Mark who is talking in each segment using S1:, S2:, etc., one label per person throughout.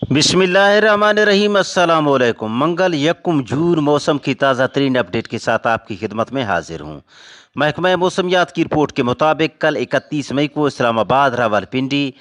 S1: बिस्मिल्लाहिर्रहमानिर्रहीम। अस्सलाम वालेकुम। मंगल 1 जून मौसम की ताज़ा तरीन अपडेट के साथ आपकी खिदमत में हाजिर हूँ। महकमा मौसमियात की रिपोर्ट के मुताबिक कल 31 मई को इस्लामाबाद, रावलपिंडी,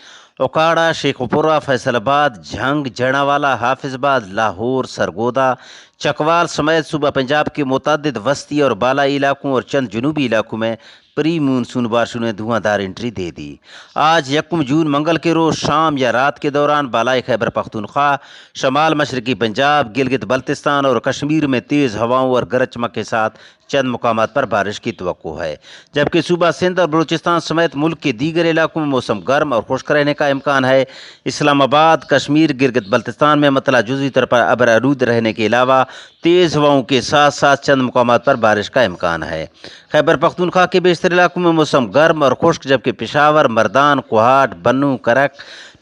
S1: ओकाड़ा, शेखुपुरा, फैसलाबाद, झंग, जड़ावाला, हाफिजाबाद, लाहौर, सरगोदा, चकवाल समेत सूबा पंजाब के मुतअद्दिद वस्ती और बालाई इलाकों और चंद जनूबी इलाकों में प्री मानसून बारिशों ने धुआंधार एंट्री दे दी। आज 1 जून मंगल के रोज़ शाम या रात के दौरान बालाई खैबर पख्तूनख्वा, शमाल मशरकी पंजाब, गिलगित बल्तिस्तान और कश्मीर में तेज़ हवाओं और गरज चमक के साथ चंद मुकामात पर बारिश की तवक्को है, जबकि सूबा सिंध और बलूचिस्तान समेत मुल्क के दीगर इलाकों में मौसम गर्म और खुश्क रहने का इम्कान है। इस्लामाबाद, कश्मीर, गिलगित बल्तिस्तान में मतला जुज़वी तौर पर अबर आलूद रहने के अलावा तेज़ हवाओं के साथ साथ चंद मुकामात पर बारिश का इम्कान है। खैबर पख्तूनख्वा के बेशतर इलाकों में मौसम गर्म और खुश्क, जबकि पेशावर, मर्दान, कोहाट, बन्नू, करक,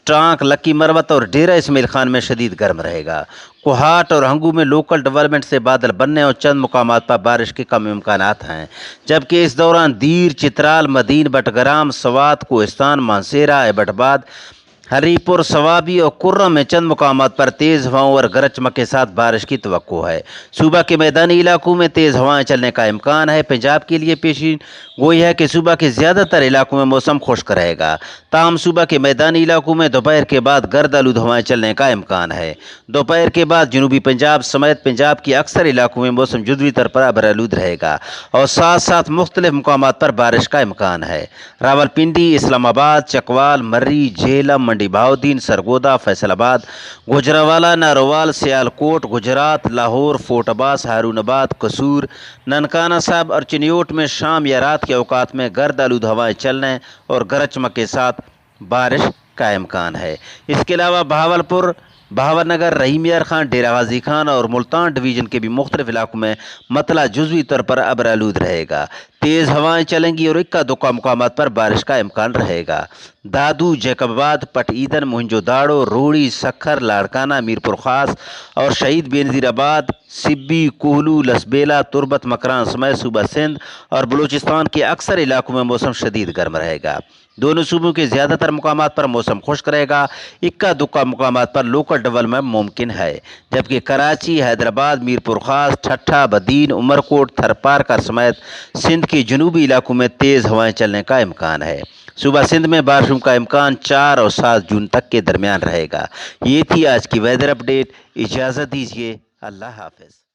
S1: टांक, लक्की मरवत और डेरा इसमाइल खान में शदीद गर्म रहेगा। कोहाट और हंगू में लोकल डेवलपमेंट से बादल बनने और चंद मुकामात पर बारिश के कम इम्कानात हैं, जबकि इस दौरान दीर, चित्राल, मदीन, बटग्राम, सवात, कोहिस्तान, मानसेरा, एबटबाद, हरीपुर, सवाबी और कुर्रम में चंद मुकामात पर तेज़ हवाओं और गरज चमक के साथ बारिश की तवक्को है। सूबा के मैदानी इलाकों में तेज़ हवाएं चलने का इम्कान है। पंजाब के लिए पेशीन गोई है कि सूबा के ज़्यादातर इलाकों में मौसम खुश्क रहेगा, ताहम सूबा के मैदानी इलाकों में दोपहर के बाद गर्द आलूद हवाएं चलने का इम्कान है। दोपहर के बाद जनूबी पंजाब समेत पंजाब के अक्सर इलाकों में मौसम जुज़वी तौर पर अबर आलूद रहेगा और साथ साथ मुख्तलिफ मुकामात पर बारिश का इम्कान है। रावलपिंडी, इस्लामाबाद, चकवाल, मर्री, झेलम, मंडी बहाउद्दीन, सरगोदा, फैसलाबाद, गुजरावाला, नारोवाल, सियालकोट, गुजरात, लाहौर, फोर्ट अब्बास, हारूनाबाद, कसूर, ननकाना साहब और चिन्योट में शाम या रात के औकात में गर्द आलूद हवाएं चलने और गरज चमक के साथ बारिश का इम्कान है। इसके अलावा बहावलपुर, बहावलनगर, रहीम यार खान, डेरा गाजी खान और मुल्तान डिवीज़न के भी मुख्तलिफ इलाकों में मतला जुज़वी तौर पर अबर आलूद रहेगा। तेज़ हवाएं चलेंगी और इक्का दुक्का मुकामात पर बारिश का इम्कान रहेगा। दादू, जैकबाबाद, पट ईदन, मोहनजोदाड़ो, रोड़ी, सखर, लाड़काना, मीरपुर खास और शहीद बेनज़ीराबाद, सिब्बी, कोहलू, लसबेला, तुरबत, मकरान समेत सूबा सिंध और बलूचिस्तान के अक्सर इलाकों में मौसम शदीद गर्म रहेगा। दोनों सूबों के ज़्यादातर मुकामात पर मौसम खुश्क रहेगा। इक्का दुक्का मुकामात पर लोकल डेवलपमेंट मुमकिन है, जबकि कराची, हैदराबाद, मीरपुर खास, ठट्ठा, बदीन, उमरकोट, थरपारकर समेत सिंध के जनूबी इलाकों में तेज़ हवाएं चलने का इम्कान है। सूबा सिंध में बारिशों का इम्कान 4 और 7 जून तक के दरमियान रहेगा। ये थी आज की वेदर अपडेट। इजाज़त दीजिए। अल्लाह हाफ़िज़।